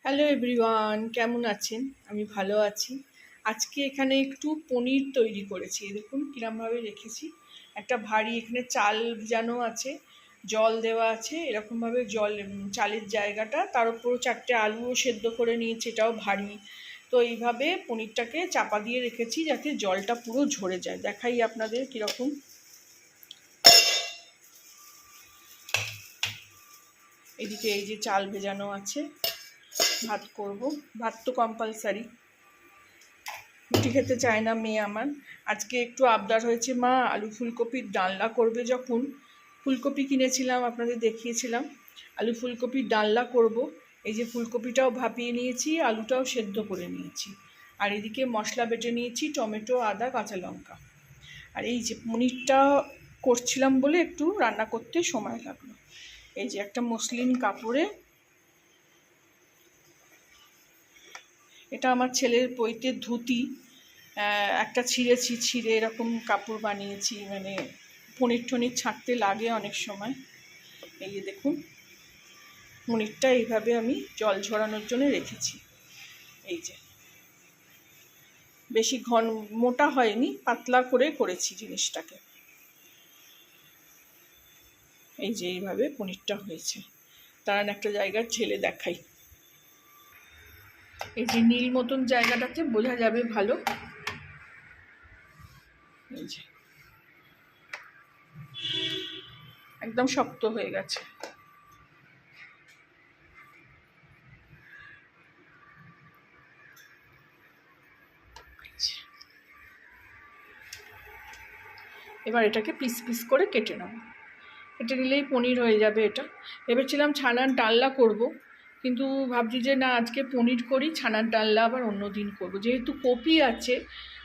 Hello everyone, কেমন আছেন? আমি ভালো আছি। আজকে এখানে একটু পনির তৈরি করেছি। দেখুন কীরমভাবে রেখেছি। একটা ভারী এখানে চাল ভিজানো আছে, জল দেওয়া আছে, এরকমভাবে চালের জায়গাটা, তার উপর 4টে আলুও সেদ্ধ করে নিয়েছি, এটাও ভারী। তো এইভাবে পনিরটাকে চাপা দিয়ে রেখেছি যাতে জলটা পুরো ঝরে যায়। দেখাই আপনাদের কীরকম। এদিকে এই যে চাল ভেজানো আছে, ভাত করব। ভাত তো কম্পালসারি, রুটি খেতে চায় না মেয়ে আমার। আজকে একটু আবদার হয়েছে, মা আলু ফুলকপির ডালনা করবে। যখন ফুলকপি কিনেছিলাম আপনাদের দেখিয়েছিলাম, আলু ফুলকপির ডালনা করব। এই যে ফুলকপিটাও ভাপিয়ে নিয়েছি, আলুটাও সেদ্ধ করে নিয়েছি, আর এদিকে মশলা বেটে নিয়েছি, টমেটো, আদা, কাঁচা লঙ্কা। আর এই যে পনিরটা করছিলাম বলে একটু রান্না করতে সময় লাগলো। এই যে একটা মসলিন কাপড়ে, এটা আমার ছেলের পৈতের ধুতি, একটা ছিঁড়ে এরকম কাপড় বানিয়েছি, মানে পনির টনির ছাঁকতে লাগে অনেক সময়। এই যে দেখুন, পনিরটা এইভাবে আমি জল ঝরানোর জন্য রেখেছি। এই যে বেশি মোটা হয়নি, পাতলা করে করেছি জিনিসটাকে। এই যে এইভাবে পনিরটা হয়েছে। তার একটা জায়গার ছেলে দেখাই, এই যে নীল মতন জায়গাটাতে বোঝা যাবে ভালো। এই যে একদম শক্ত হয়ে গেছে। এবার এটাকে পিস পিস করে কেটে নেব। কেটে নিলেই পনির হয়ে যাবে। এটা ভেবেছিলাম ছানার ডালনা করব, কিন্তু ভাবছি যে না, আজকে পনির করি, ছানার ডালনা আবার অন্য দিন করবো। যেহেতু কপি আছে,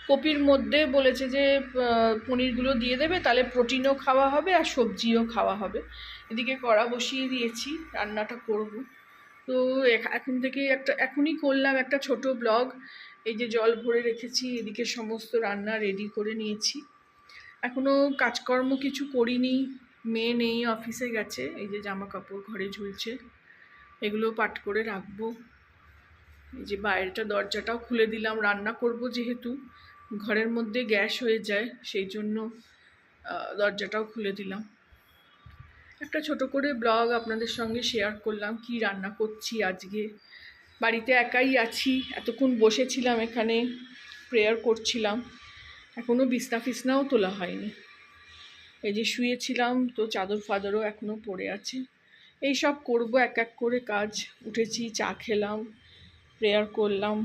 কপির মধ্যে বলেছে যে পনিরগুলো দিয়ে দেবে, তাহলে প্রোটিনও খাওয়া হবে আর সবজিও খাওয়া হবে। এদিকে কড়া বসিয়ে দিয়েছি, রান্নাটা করব। তো এখন থেকে এখনই করলাম একটা ছোট ব্লগ। এই যে জল ভরে রেখেছি, এদিকে সমস্ত রান্না রেডি করে নিয়েছি। এখনও কাজকর্ম কিছু করিনি, মেয়ে নেই, অফিসে গেছে। এই যে জামা কাপড় ঘরে ঝুলছে, এগুলো পাট করে রাখবো। এই যে বাইরেটা দরজাটাও খুলে দিলাম, রান্না করব যেহেতু ঘরের মধ্যে গ্যাস হয়ে যায়, সেই জন্য দরজাটাও খুলে দিলাম। একটা ছোট করে ব্লগ আপনাদের সঙ্গে শেয়ার করলাম, কি রান্না করছি আজকে। বাড়িতে একাই আছি, এতক্ষণ বসেছিলাম এখানে, প্রেয়ার করছিলাম। এখনও বিছনা ফিছনাও তোলা হয়নি। এই যে শুয়েছিলাম, তো চাদর ফাদরও এখনও পড়ে আছে। এই সব করবো এক এক করে কাজ। উঠেছি, চা খেলাম, প্রেয়ার করলাম।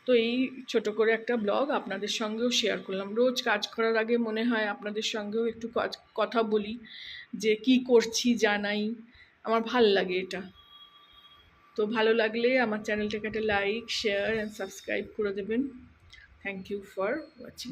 তো এই ছোট করে একটা ব্লগ আপনাদের সঙ্গেও শেয়ার করলাম। রোজ কাজ করার আগে মনে হয় আপনাদের সঙ্গেও একটু কথা বলি, যে কি করছি জানাই, আমার ভাল লাগে এটা। তো ভালো লাগলে আমার চ্যানেলটাকে একটা লাইক, শেয়ার অ্যান্ড সাবস্ক্রাইব করে দেবেন। Thank you for watching.